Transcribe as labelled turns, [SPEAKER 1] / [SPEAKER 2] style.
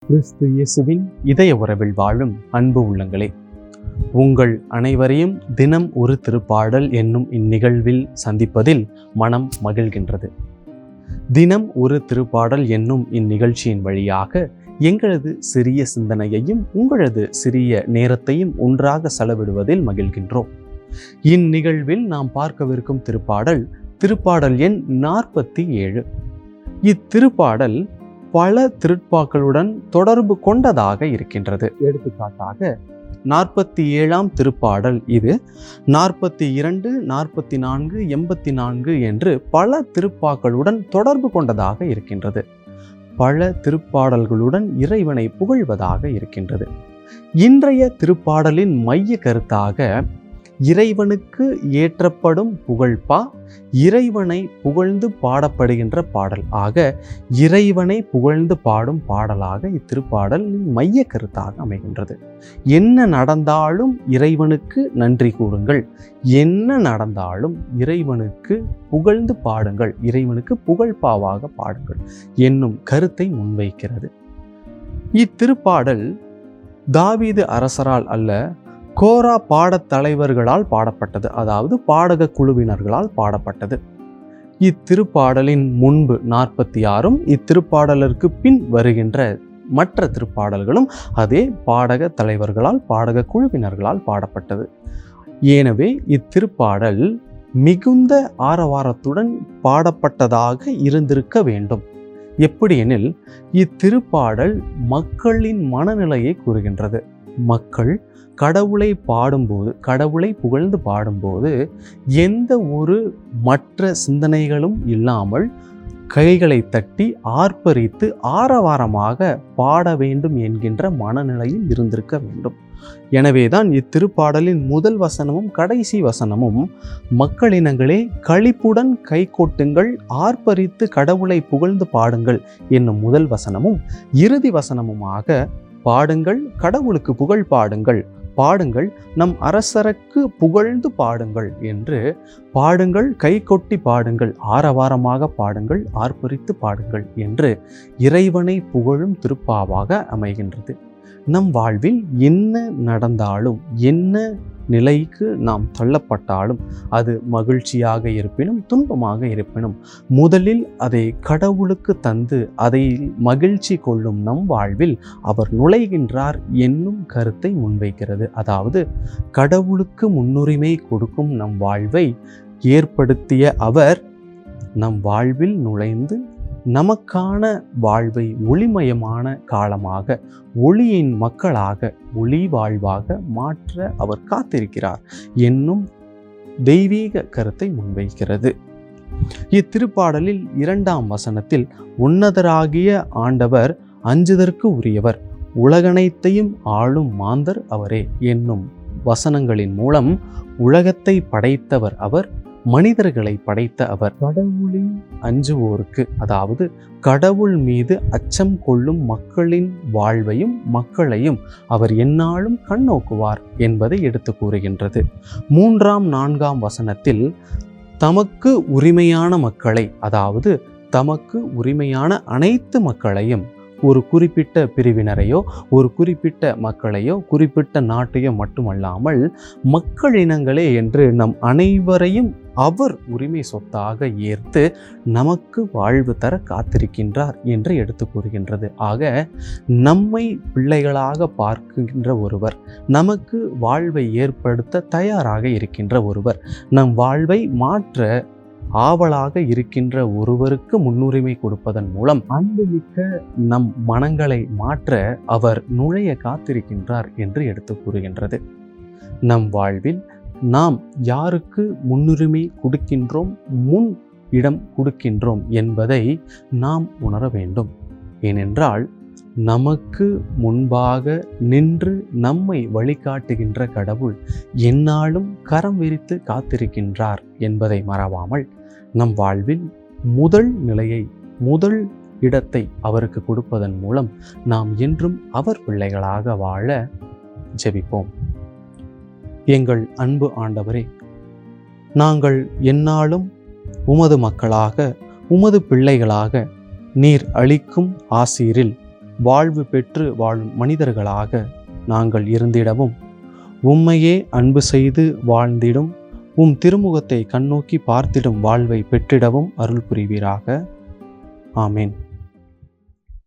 [SPEAKER 1] கிறிஸ்து இயேசுவின் இதய உறவில் வாழும் அன்பு உள்ளங்களே, உங்கள் அனைவரையும் தினம் ஒரு திருப்பாடல் என்னும் இந்நிகழ்வில் சந்திப்பதில் மனம் மகிழ்கின்றது. தினம் ஒரு திருப்பாடல் என்னும் இந்நிகழ்ச்சியின் வழியாக எங்களது சிறிய சிந்தனையையும் உங்களது சிறிய நேரத்தையும் ஒன்றாக செலவிடுவதில் மகிழ்கின்றோம். இந்நிகழ்வில் நாம் பார்க்கவிருக்கும் திருப்பாடல் எண் 47. இத்திருப்பாடல் பல திருப்பாக்களுடன் தொடர்பு கொண்டதாக இருக்கின்றது. எடுத்துக்காட்டாக 47ஆம் திருப்பாடல் இது 42, 44, 84 என்று பல திருப்பாக்களுடன் தொடர்பு கொண்டதாக இருக்கின்றது. பல திருப்பாடல்களுடன் இறைவனை புகழ்வதாக இருக்கின்றது. இன்றைய திருப்பாடலின் மைய கருத்தாக இறைவனுக்கு ஏற்றப்படும் புகழ்பா, இறைவனை புகழ்ந்து பாடப்படுகின்ற பாடல் ஆக இறைவனை புகழ்ந்து பாடும் பாடலாக இத்திருப்பாடலின் மைய கருத்தாக அமைகின்றது. என்ன நடந்தாலும் இறைவனுக்கு நன்றி கூறுங்கள், என்ன நடந்தாலும் இறைவனுக்கு புகழ்ந்து பாடுங்கள், இறைவனுக்கு புகழ்பாவாக பாடுங்கள் என்னும் கருத்தை முன்வைக்கிறது. இத்திருப்பாடல் தாவீது அரசரால் அல்ல, கோரா பாடத் தலைவர்களால் பாடப்பட்டது, அதாவது பாடக குழுவினர்களால் பாடப்பட்டது. இத்திருப்பாடலின் முன்பு 46ம் இத்திருப்பாடலுக்கு பின் வருகின்ற மற்ற திருப்பாடல்களும் அதே பாடக தலைவர்களால் பாடக குழுவினர்களால் பாடப்பட்டது. எனவே இத்திருப்பாடல் மிகுந்த ஆரவாரத்துடன் பாடப்பட்டதாக இருந்திருக்க வேண்டும். எப்படியெனில் இத்திருப்பாடல் மக்களின் மனநிலையை கூறுகின்றது. மக்கள் கடவுளை பாடும்போது, கடவுளை புகழ்ந்து பாடும்போது எந்த ஒரு மற்ற சிந்தனைகளும் இல்லாமல் கைகளை தட்டி ஆர்ப்பரித்து ஆரவாரமாக பாட வேண்டும் என்கின்ற மனநிலையில் இருந்திருக்க வேண்டும். எனவேதான் இத்திருப்பாடலின் முதல் வசனமும் கடைசி வசனமும் மக்களினங்களே களிப்புடன் கை கொட்டுங்கள், ஆர்ப்பரித்து கடவுளை புகழ்ந்து பாடுங்கள் என்னும் முதல் வசனமும் இறுதி வசனமுமாக பாடுங்கள், கடவுளுக்கு புகழ் பாடுங்கள், பாடுங்கள், நம் அரசருக்கு புகழ்ந்து பாடுங்கள் என்று பாடுங்கள், கை கொட்டி பாடுங்கள், ஆரவாரமாக பாடுங்கள், ஆர்ப்பரித்து பாடுங்கள் என்று இறைவனை புகழும் திருப்பாவாக அமைகின்றது. நம் வாழ்வில் என்ன நடந்தாலும், என்ன நிலைக்கு நாம் தள்ளப்பட்டாலும், அது மகிழ்ச்சியாக இருப்பினும் துன்பமாக இருப்பினும் முதலில் அதை கடவுளுக்கு தந்து அதை மகிழ்ச்சி கொள்ளும் நம் வாழ்வில் அவர் நுழைகின்றார் என்னும் கருத்தை முன்வைக்கிறது. அதாவது கடவுளுக்கு முன்னுரிமை கொடுக்கும் நம் வாழ்வை ஏற்படுத்திய அவர் நம் வாழ்வில் நுழைந்து நமக்கான வாழ்வை ஒளிமயமான காலமாக, ஒளியின் மக்களாக, ஒளி வாழ்வாக மாற்ற அவர் காத்திருக்கிறார் என்னும் தெய்வீக கருத்தை முன்வைக்கிறது. இத்திருப்பாடலில் 2ஆம் வசனத்தில் உன்னதராகிய ஆண்டவர் அஞ்சுதற்கு உரியவர், உலகனைத்தையும் ஆளும் மாந்தர் அவரே என்னும் வசனங்களின் மூலம் உலகத்தை படைத்தவர் அவர், மனிதர்களை படைத்த அவர், கடவுளின் அஞ்சுவோருக்கு, அதாவது கடவுள் மீது அச்சம் கொள்ளும் மக்களின் வாழ்வையும் மக்களையும் அவர் எந்நாளும் கண்ணோக்குவார் என்பதை எடுத்து கூறுகின்றது. 3ஆம் 4ஆம் வசனத்தில் தமக்கு உரிமையான மக்களை, அதாவது தமக்கு உரிமையான அனைத்து மக்களையும், ஒரு குறிப்பிட்ட பிரிவினரையோ ஒரு குறிப்பிட்ட மக்களையோ குறிப்பிட்ட நாட்டையோ மட்டுமல்லாமல் மக்களினங்களே என்று நம் அனைவரையும் அவர் உரிமை சொத்தாக ஏற்று நமக்கு வாழ்வு தர காத்திருக்கின்றார் என்று எடுத்து கூறுகின்றது. ஆக நம்மை பிள்ளைகளாக பார்க்கின்ற ஒருவர், நமக்கு வாழ்வை ஏற்படுத்த தயாராக இருக்கின்ற ஒருவர், நம் வாழ்வை மாற்ற ஆவலாக இருக்கின்ற ஒருவருக்கு முன்னுரிமை கொடுப்பதன் மூலம் அன்புமிக்க நம் மனங்களை மாற்ற அவர் நுழைய காத்திருக்கின்றார் என்று எடுத்து கூறுகின்றது. நம் வாழ்வில் நாம் யாருக்கு முன்னுரிமை கொடுக்கின்றோம், முன் இடம் கொடுக்கின்றோம் என்பதை நாம் உணர வேண்டும். ஏனென்றால் நமக்கு முன்பாக நின்று நம்மை வழிகாட்டுகின்ற கடவுள் எந்நாளும் கரம் விரித்து காத்திருக்கின்றார் என்பதை மறவாமல் நம் வாழ்வில் முதல் நிலையை, முதல் இடத்தை அவருக்கு கொடுப்பதன் மூலம் நாம் என்றும் அவர் பிள்ளைகளாக வாழ ஜெபிப்போம். எங்கள் அன்பு ஆண்டவரே, நாங்கள் எந்நாளும் உமது மக்களாக, உமது பிள்ளைகளாக நீர் அளிக்கும் ஆசீரில் வாழ்வு பெற்று வாழும் மனிதர்களாக நாங்கள் இருந்திடவும், உம்மையே அன்பு செய்து வாழ்ந்திடும், உம் திருமுகத்தை கண்ணோக்கி பார்த்திடும் வாழ்வை பெற்றிடவும் அருள் புரிவீராக. ஆமேன்.